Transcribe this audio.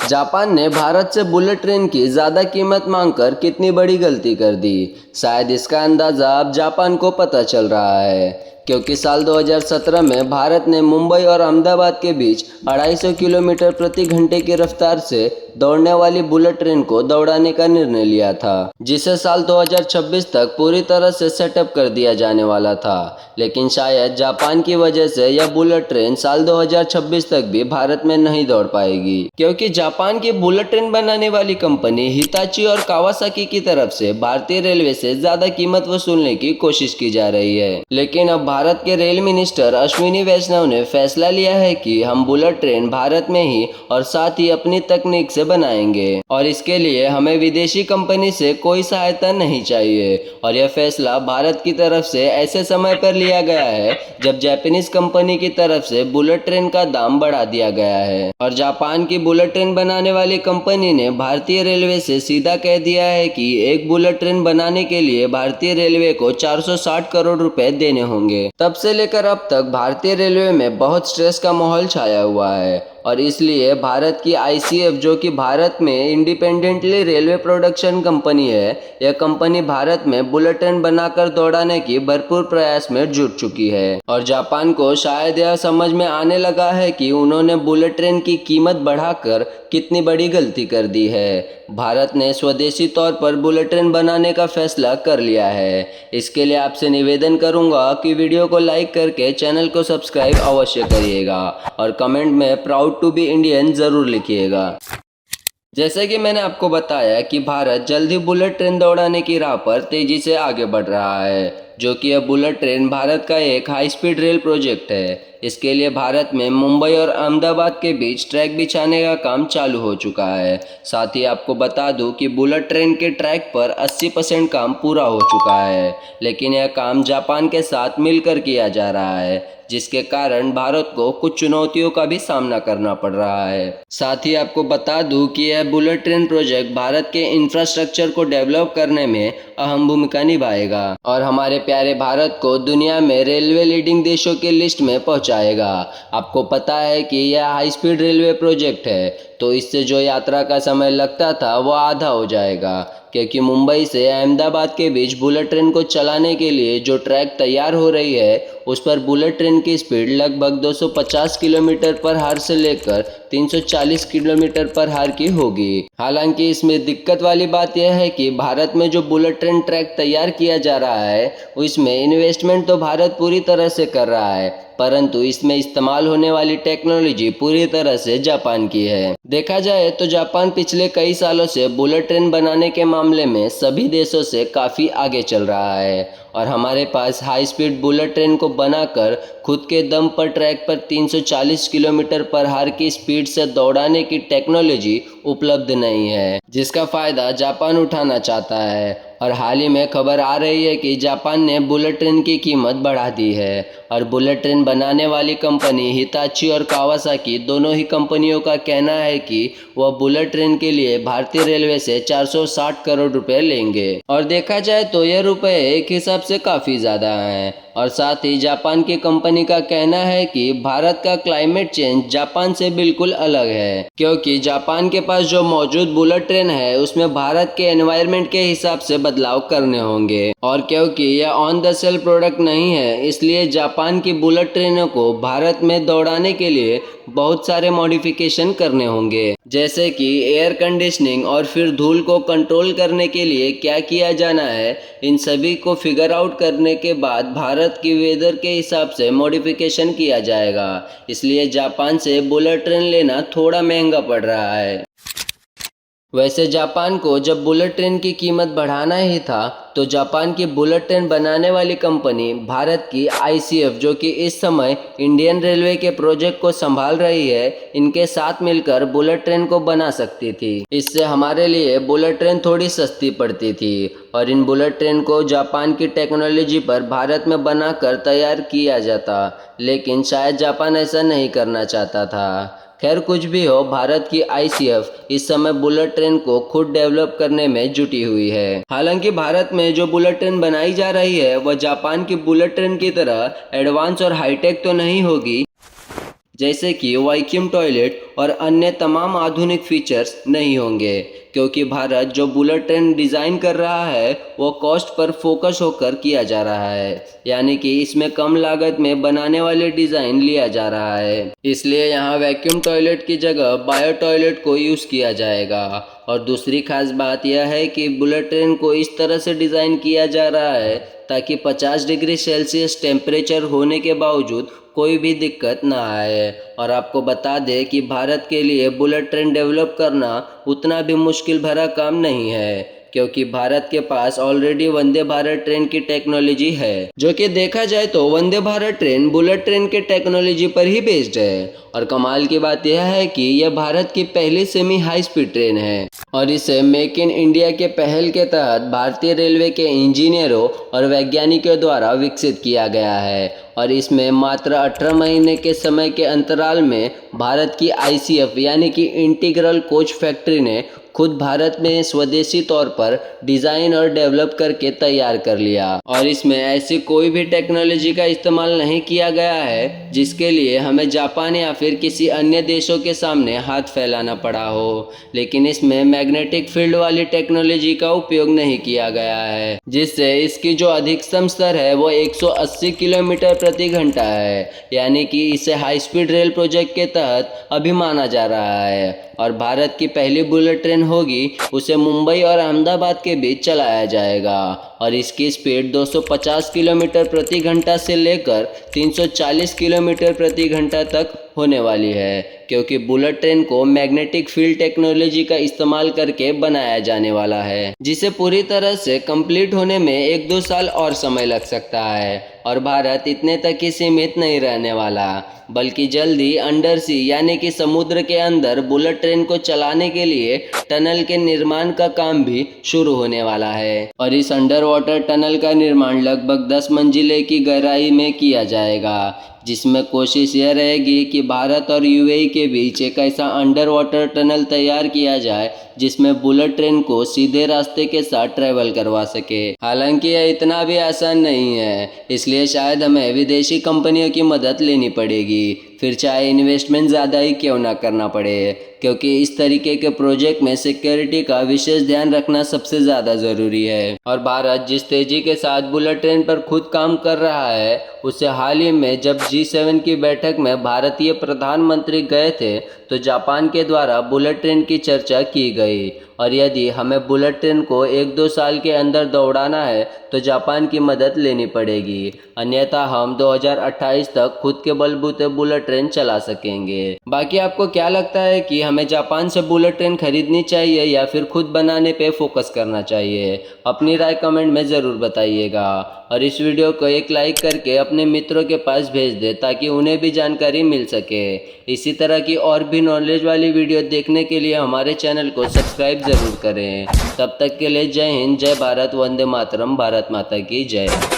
Japan ने भारत से bullet train की ज़्यादा कीमत मांगकर कितनी बड़ी गलती कर दी। शायद इसका अंदाज़ा अब जापान को पता चल रहा है, क्योंकि साल 2017 में भारत ने मुंबई और अहमदाबाद के बीच 250 किलोमीटर प्रति घंटे की रफ्तार से दौड़ने वाली बुलेट ट्रेन को दौड़ाने का निर्णय लिया था, जिसे साल 2026 तक पूरी तरह से सेटअप कर दिया जाने वाला था। लेकिन शायद जापान की वजह से यह बुलेट ट्रेन साल 2026 तक भी भारत में नहीं दौड़ पाएगी, क्योंकि जापान की बुलेट ट्रेन बनाने वाली कंपनी हिताची और कावासाकी की तरफ से भारतीय रेलवे से ज्यादा कीमत वसूलने की कोशिश की जा रही है। लेकिन अब भारत के रेल मिनिस्टर अश्विनी वैष्णव ने फैसला लिया है कि हम बुलेट ट्रेन भारत में ही और साथ ही अपनी तकनीक से बनाएंगे, और इसके लिए हमें विदेशी कंपनी से कोई सहायता नहीं चाहिए। और यह फैसला भारत की तरफ से ऐसे समय पर लिया गया है जब जापानीज कंपनी की तरफ से बुलेट ट्रेन का दाम बढ़ा दिया गया है, और जापान की बुलेट ट्रेन बनाने वाली कंपनी ने भारतीय रेलवे से सीधा कह दिया है कि एक बुलेट ट्रेन बनाने के लिए भारतीय रेलवे को 460 करोड़ रुपए देने होंगे। तब से लेकर अब तक भारतीय रेलवे में बहुत स्ट्रेस का माहौल छाया हुआ है, और इसलिए भारत की आईसीएफ, जो कि भारत में इंडिपेंडेंटली रेलवे प्रोडक्शन कंपनी है, यह कंपनी भारत में बुलेट ट्रेन बनाकर दौड़ाने की भरपूर प्रयास में जुट चुकी है। और जापान को शायद यह समझ में आने लगा है कि उन्होंने बुलेट ट्रेन की कीमत बढ़ाकर कितनी बड़ी गलती कर दी है। भारत ने स्वदेशी तौर पर बुलेट ट्रेन बनाने का फैसला कर लिया है। इसके लिए आपसे निवेदन करूंगा कि वीडियो को लाइक करके चैनल को सब्सक्राइब अवश्य करिएगा, और कमेंट में प्राउड टू बी इंडियन ज़रूर लिखिएगा। जैसे कि मैंने आपको बताया कि भारत जल्द ही बुलेट ट्रेन दौड़ाने की राह पर तेजी से आगे बढ़ रहा है, जो कि यह बुलेट ट्रेन भारत का एक हाई स्पीड रेल प्रोजेक्ट है। इसके लिए भारत में मुंबई और अहमदाबाद के बीच ट्रैक बिछाने का काम चालू हो चुका है। साथ ही आपको बता दूं कि बुलेट ट्रेन के ट्रैक पर 80% काम पूरा हो चुका है, लेकिन यह काम जापान के साथ मिलकर किया जा रहा है, जिसके कारण भारत को कुछ चुनौतियों का भी सामना करना पड़ रहा है। साथ ही आपको बता दूं कि यह बुलेट ट्रेन प्रोजेक्ट भारत के इंफ्रास्ट्रक्चर को डेवलप करने में अहम भूमिका निभाएगा, और हमारे प्यारे भारत को दुनिया में रेलवे लीडिंग देशों की लिस्ट में पहुंचाएगा। आपको पता है कि यह हाई स्पीड रेलवे प्रोजेक्ट है, तो इससे जो यात्रा का समय लगता था वो आधा हो जाएगा, क्योंकि मुंबई से अहमदाबाद के बीच बुलेट ट्रेन को चलाने के लिए जो ट्रैक तैयार हो रही है, उस पर बुलेट ट्रेन की स्पीड लगभग 250 किलोमीटर पर हार से लेकर 340 किलोमीटर पर हार की होगी। हालांकि इसमें दिक्कत वाली बात यह है कि भारत में जो बुलेट ट्रेन ट्रैक तैयार किया जा रहा है, उसमें इन्वेस्टमेंट तो भारत पूरी तरह से कर रहा है, परंतु इसमें इस्तेमाल होने वाली टेक्नोलॉजी पूरी तरह से जापान की है। देखा जाए तो जापान पिछले कई सालों से बुलेट ट्रेन बनाने के मामले में सभी देशों से काफ़ी आगे चल रहा है, और हमारे पास हाई स्पीड बुलेट ट्रेन को बनाकर खुद के दम पर ट्रैक पर 340 किलोमीटर पर हार की स्पीड से दौड़ाने की टेक्नोलॉजी उपलब्ध नहीं है, जिसका फ़ायदा जापान उठाना चाहता है। और हाल ही में खबर आ रही है कि जापान ने बुलेट ट्रेन की कीमत बढ़ा दी है, और बुलेट ट्रेन बनाने वाली कंपनी हिताची और कावासाकी दोनों ही कंपनियों का कहना है कि वह बुलेट ट्रेन के लिए भारतीय रेलवे से 460 करोड़ रुपए लेंगे। और देखा जाए तो यह रुपए एक हिसाब से काफ़ी ज़्यादा हैं। और साथ ही जापान की कंपनी का कहना है कि भारत का क्लाइमेट चेंज जापान से बिल्कुल अलग है, क्योंकि जापान के पास जो मौजूद बुलेट ट्रेन है उसमें भारत के एनवायरनमेंट के हिसाब से बदलाव करने होंगे, और क्योंकि यह ऑन द सेल प्रोडक्ट नहीं है, इसलिए जापान की बुलेट ट्रेनों को भारत में दौड़ाने के लिए बहुत सारे मॉडिफिकेशन करने होंगे, जैसे कि एयर कंडीशनिंग, और फिर धूल को कंट्रोल करने के लिए क्या किया जाना है। इन सभी को फिगर आउट करने के बाद भारत की वेदर के हिसाब से मॉडिफिकेशन किया जाएगा, इसलिए जापान से बुलेट ट्रेन लेना थोड़ा महंगा पड़ रहा है। वैसे जापान को जब बुलेट ट्रेन की कीमत बढ़ाना ही था, तो जापान की बुलेट ट्रेन बनाने वाली कंपनी भारत की आईसीएफ, जो कि इस समय इंडियन रेलवे के प्रोजेक्ट को संभाल रही है, इनके साथ मिलकर बुलेट ट्रेन को बना सकती थी। इससे हमारे लिए बुलेट ट्रेन थोड़ी सस्ती पड़ती थी, और इन बुलेट ट्रेन को जापान की टेक्नोलॉजी पर भारत में बनाकर तैयार किया जाता, लेकिन शायद जापान ऐसा नहीं करना चाहता था। खैर कुछ भी हो, भारत की आईसीएफ इस समय बुलेट ट्रेन को खुद डेवलप करने में जुटी हुई है। हालांकि भारत में जो बुलेट ट्रेन बनाई जा रही है वह जापान की बुलेट ट्रेन की तरह एडवांस और हाईटेक तो नहीं होगी, जैसे कि वैक्यूम टॉयलेट और अन्य तमाम आधुनिक फीचर्स नहीं होंगे, क्योंकि भारत जो बुलेट ट्रेन डिज़ाइन कर रहा है वो कॉस्ट पर फोकस होकर किया जा रहा है, यानी कि इसमें कम लागत में बनाने वाले डिज़ाइन लिया जा रहा है। इसलिए यहाँ वैक्यूम टॉयलेट की जगह बायो टॉयलेट को यूज़ किया जाएगा। और दूसरी खास बात यह है कि बुलेट ट्रेन को इस तरह से डिज़ाइन किया जा रहा है ताकि 50 डिग्री सेल्सियस टेम्परेचर होने के बावजूद कोई भी दिक्कत ना आए। और आपको बता दें कि भारत के लिए बुलेट ट्रेन डेवलप करना उतना भी मुश्किल भरा काम नहीं है, क्योंकि भारत के पास ऑलरेडी वंदे भारत ट्रेन की टेक्नोलॉजी है, जो कि देखा जाए तो Vande Bharat train bullet train के टेक्नोलॉजी पर ही बेस्ड है। और कमाल की बात यह है कि यह भारत की पहली सेमी हाई स्पीड ट्रेन है और इसे मेक इन इंडिया के पहल के तहत भारतीय रेलवे के इंजीनियरों और वैज्ञानिकों द्वारा विकसित किया गया है। और इसमें मात्र 18 महीने के समय के अंतराल में भारत की ICF यानी कि इंटीग्रल कोच फैक्ट्री ने खुद भारत में स्वदेशी तौर पर डिज़ाइन और डेवलप करके तैयार कर लिया। और इसमें ऐसी कोई भी टेक्नोलॉजी का इस्तेमाल नहीं किया गया है जिसके लिए हमें जापान या फिर किसी अन्य देशों के सामने हाथ फैलाना पड़ा हो। लेकिन इसमें मैग्नेटिक फील्ड वाली टेक्नोलॉजी का उपयोग नहीं किया गया है, जिससे इसकी जो अधिकतम स्तर है वो 180 किलोमीटर प्रति घंटा है, यानी कि इसे हाई स्पीड रेल प्रोजेक्ट के तहत अभी माना जा रहा है। और भारत की पहली बुलेट ट्रेन होगी, उसे मुंबई और अहमदाबाद के बीच चलाया जाएगा और इसकी स्पीड 250 किलोमीटर प्रति घंटा से लेकर 340 किलोमीटर प्रति घंटा तक होने वाली है, क्योंकि बुलेट ट्रेन को मैग्नेटिक फील्ड टेक्नोलॉजी का इस्तेमाल करके बनाया जाने वाला है, जिसे पूरी तरह से कंप्लीट होने में 1-2 साल और समय लग सकता है। और भारत इतने तक ही सीमित नहीं रहने वाला, बल्कि जल्दी अंडर सी यानी कि समुद्र के अंदर बुलेट ट्रेन को चलाने के लिए टनल के निर्माण का काम भी शुरू होने वाला है। और इस अंडर वाटर टनल का निर्माण लगभग 10 मंजिले की गहराई में किया जाएगा, जिसमें कोशिश यह रहेगी कि भारत और UAE के बीच एक ऐसा अंडर वाटर टनल तैयार किया जाए जिसमें बुलेट ट्रेन को सीधे रास्ते के साथ ट्रैवल करवा सके। हालांकि यह इतना भी आसान नहीं है, इसलिए शायद हमें विदेशी कंपनियों की मदद लेनी पड़ेगी, फिर चाहे इन्वेस्टमेंट ज़्यादा ही क्यों ना करना पड़े, क्योंकि इस तरीके के प्रोजेक्ट में सिक्योरिटी का विशेष ध्यान रखना सबसे ज़्यादा ज़रूरी है। और भारत जिस तेज़ी के साथ बुलेट ट्रेन पर खुद काम कर रहा है, उससे हाल ही में जब G7 की बैठक में भारतीय प्रधानमंत्री गए थे तो जापान के द्वारा बुलेट ट्रेन की चर्चा की गई। और यदि हमें बुलेट ट्रेन को 1-2 साल के अंदर दौड़ाना है तो जापान की मदद लेनी पड़ेगी, अन्यथा हम 2028 तक खुद के बलबूते बुलेट ट्रेन चला सकेंगे। बाकी आपको क्या लगता है कि हमें जापान से बुलेट ट्रेन खरीदनी चाहिए या फिर खुद बनाने पे फोकस करना चाहिए? अपनी राय कमेंट में ज़रूर बताइएगा और इस वीडियो को एक लाइक करके अपने मित्रों के पास भेज दे ताकि उन्हें भी जानकारी मिल सके। इसी तरह की और भी नॉलेज वाली वीडियो देखने के लिए हमारे चैनल को सब्सक्राइब ज़रूर करें। तब तक के लिए जय हिंद, जय भारत, वंदे मातरम, भारत माता की जय।